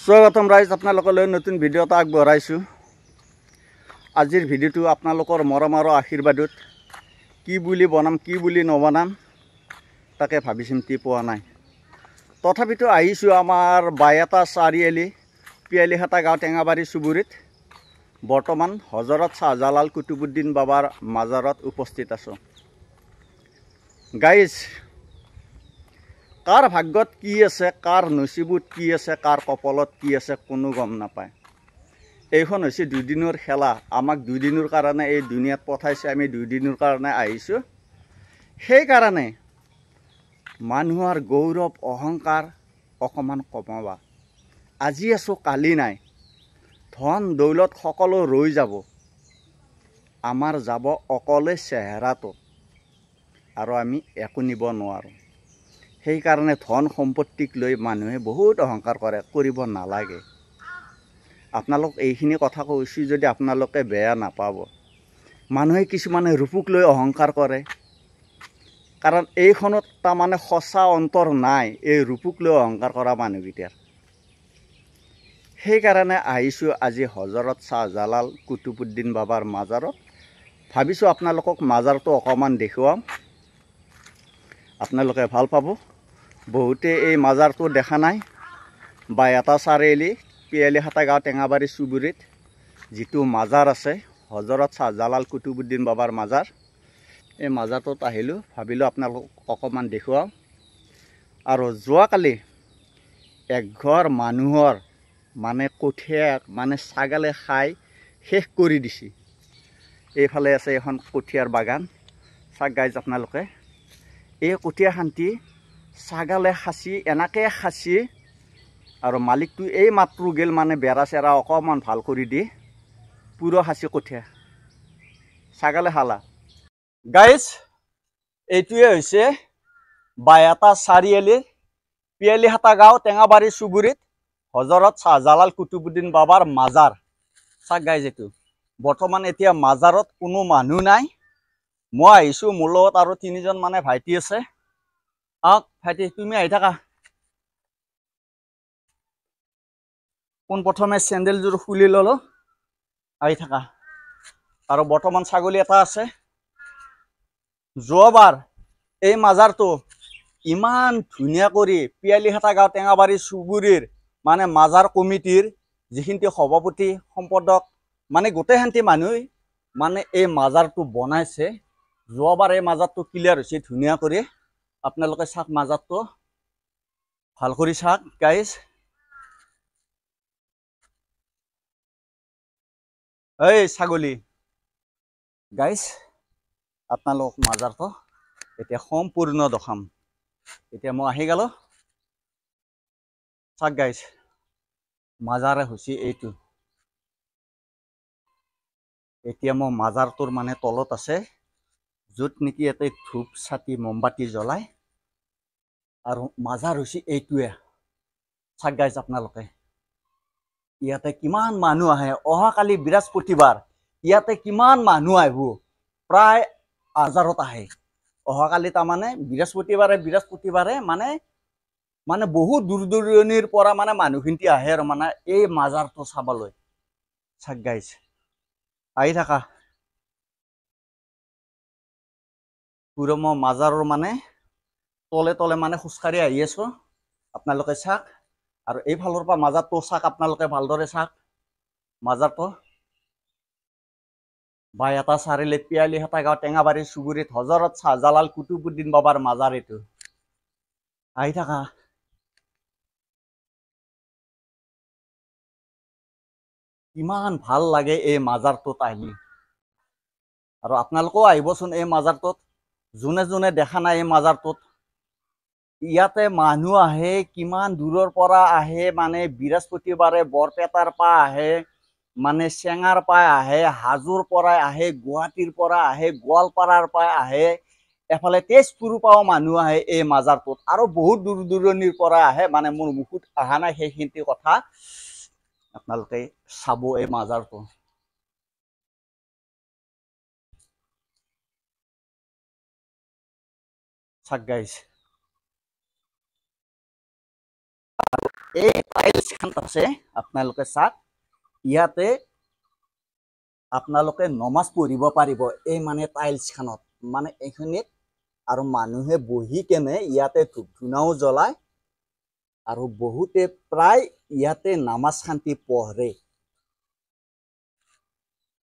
স্বাগতম ৰাইজ, আপোনালোকলৈ নতুন ভিডিঅ' এটা আগবঢ়াইছোঁ। আজিৰ ভিডিঅ'টো আপোনালোকৰ মৰম আৰু আশীৰ্বাদত কি বুলি বনাম কি বুলি নবনাম তাকে ভাবি চিন্তি পোৱা নাই। তথাপিতো আহিছোঁ আমাৰ বাইহাটা চাৰিআলি পিয়ালিহাটা গাঁও টেঙাবাৰী চুবুৰীত। বৰ্তমান হজৰত শ্বাহজালাল কুতুবুদ্দিন বাবাৰ মাজাৰত উপস্থিত আছোঁ। গাইজ, কাৰ ভাগ্যত কি আছে, কাৰ নচিবত কি আছে, কাৰ কপালত কি আছে কোনো গম নাপায়। এইখন হৈছে দুদিনৰ খেলা। আমাক দুদিনৰ কাৰণে এই দুনিয়াত পঠাইছে, আমি দুদিনৰ কাৰণে আহিছোঁ। সেইকাৰণে মানুহৰ গৌৰৱ অহংকাৰ অকণমান কমাবা। আজি আছোঁ কালি নাই, ধন দৌলত সকলো ৰৈ যাব, আমাৰ যাব অকলে চেহেৰাটো, আৰু আমি একো নিব নোৱাৰোঁ। সেইকাৰণে ধন সম্পত্তিক লৈ মানুহে বহুত অহংকাৰ কৰে, কৰিব নালাগে। আপোনালোক এইখিনি কথা কৈছোঁ যদি আপোনালোকে বেয়া নাপাব। মানুহে কিছুমানে ৰূপক লৈ অহংকাৰ কৰে, কাৰণ এইখনত তাৰমানে সঁচা অন্তৰ নাই এই ৰূপক লৈ অহংকাৰ কৰা মানুহকেইটাৰ। সেইকাৰণে আহিছোঁ আজি হজৰত শ্বাহজালাল কুতুবুদ্দিন বাবাৰ মাজাৰত। ভাবিছোঁ আপোনালোকক মাজাৰটো অকণমান দেখুৱাম, আপোনালোকে ভাল পাব। বহুতে এই মাজাৰটো দেখা নাই। বাইহাটা চাৰিআলি পিয়ালিহাটা গাঁও টেঙাবাৰী চুবুৰীত যিটো মাজাৰ আছে, হজৰত শ্বাহজালাল কুতুবুদ্দিন বাবাৰ মাজাৰ, এই মাজাৰটোত আহিলোঁ, ভাবিলোঁ আপোনালোকক অকণমান দেখুৱাম। আৰু যোৱাকালি এঘৰ মানুহৰ মানে কঠীয়া মানে ছাগালে খাই শেষ কৰি দিছে। এইফালে আছে এখন কঠীয়াৰ বাগান, চাওক গাইজ আপোনালোকে। এই কঠীয়া খান্তি ছাগালে খাচি, এনেকৈ খাচি, আৰু মালিকটো এই মাত্ৰ গেল মানে বেৰা চেৰা অকণমান ভাল কৰি দি পুৰা খাচি কঠীয়া ছাগালে খালা। গাইজ, এইটোৱে হৈছে বাইহাটা চাৰিআলিৰ পিয়ালিহাটা গাঁও টেঙাবাৰী চুবুৰীত হজৰত শ্বাহজালাল কুতুবুদ্দিন বাবাৰ মাজাৰ। চাওক গাইজ, এইটো বৰ্তমান এতিয়া মাজাৰত কোনো মানুহ নাই। মই আহিছোঁ, মোৰ লগত আৰু তিনিজন মানে ভাইটি আছে। আহক ভাইটি, তুমি আহি থাকা। পোনপ্ৰথমে চেণ্ডেলযোৰ খুলি ল'লোঁ, আহি থাকা। আৰু বৰ্তমান ছাগলী এটা আছে। যোৱাবাৰ এই মাজাৰটো ইমান ধুনীয়া কৰি পিয়ালিহাটা গাঁও টেঙাবাৰী চুবুৰীৰ মানে মাজাৰ কমিটিৰ যিখিনি সভাপতি সম্পাদক মানে গোটেইখিনি মানুহ মানে এই মাজাৰটো বনাইছে। যোৱাবাৰ এই মাজাৰটো ক্লিয়াৰ হৈছে ধুনীয়া কৰি। আপোনালোকে চাওক মাজাৰটো ভাল কৰি চাওক গাইজ। এই ছাগলী গাইজ, আপোনালোক মাজাৰটো এতিয়া সম্পূৰ্ণ দেখাম। এতিয়া মই আহি গ'লো। চাওক গাইজ, মাজাৰে হৈছে এইটো। এতিয়া মই মাজাৰটোৰ মানে তলত আছে, য'ত নেকি ইয়াতে ধূপ চাতি মমবাতি জ্বলায়। আৰু মাজাৰ হৈছে এইটোৱে। চাওক গাইজ আপোনালোকে, ইয়াতে কিমান মানুহ আহে। অহাকালি বৃহস্পতিবাৰ, ইয়াতে কিমান মানুহ আহিব, প্ৰায় 1000ত আহে। অহাকালি তাৰমানে বৃহস্পতিবাৰে মানে বহুত দূৰ দূৰণিৰ পৰা মানে মানুহখিনি আহে আৰু মানে এই মাজাৰটো চাবলৈ। চাওক গাইজ, আহি থাকা। পুৰা মই মাজাৰৰ মানে তলে তলে মানে খোজকাঢ়ি আহি আছোঁ, আপোনালোকে চাওক। আৰু এইফালৰ পৰা মাজাৰটো চাওক, আপোনালোকে ভালদৰে চাওক মাজাৰটো। বাইহাটা চাৰিআলি পিয়ালিহাটা গাঁও টেঙাবাৰী চুবুৰীত হজৰত শ্বাহজালাল কুতুবুদ্দিন বাবাৰ মাজাৰ এইটো। আহি থাকা। ইমান ভাল লাগে এই মাজাৰটোত আহি। আৰু আপোনালোকেও আহিবচোন এই মাজাৰটোত, যোনে যোনে দেখা নাই এই মাজাৰটোত। ইয়াতে মানুহ আহে, কিমান দূৰৰ পৰা আহে, মানে বৃহস্পতিবাৰে বৰপেটাৰ পৰা আহে, মানে চেঙাৰ পৰা আহে, হাজোৰ পৰা আহে, গুৱাহাটীৰ পৰা আহে, গোৱালপাৰাৰ পৰা আহে, এফালে তেজপুৰৰ পৰাও মানুহ আহে এই মাজাৰটোত। আৰু বহুত দূৰ দূৰণিৰ পৰা আহে, মানে মোৰ মুখত অহা নাই সেইখিনি কথা। আপোনালোকে চাব এই মাজাৰটো। চাওক গাইজ, এই টাইলছ খান আছে আপোনালোকে চাওক ইয়াতে আপোনালোকে নমাজ পঢ়িব পাৰিব এই মানে টাইলছ খানত মানে এইখিনিত আৰু মানুহে বহি কেনে ইয়াতে ধূপ ধূনাও জ্বলায় আৰু বহুতে প্ৰায় ইয়াতে নামাজ শান্তি পঢ়ে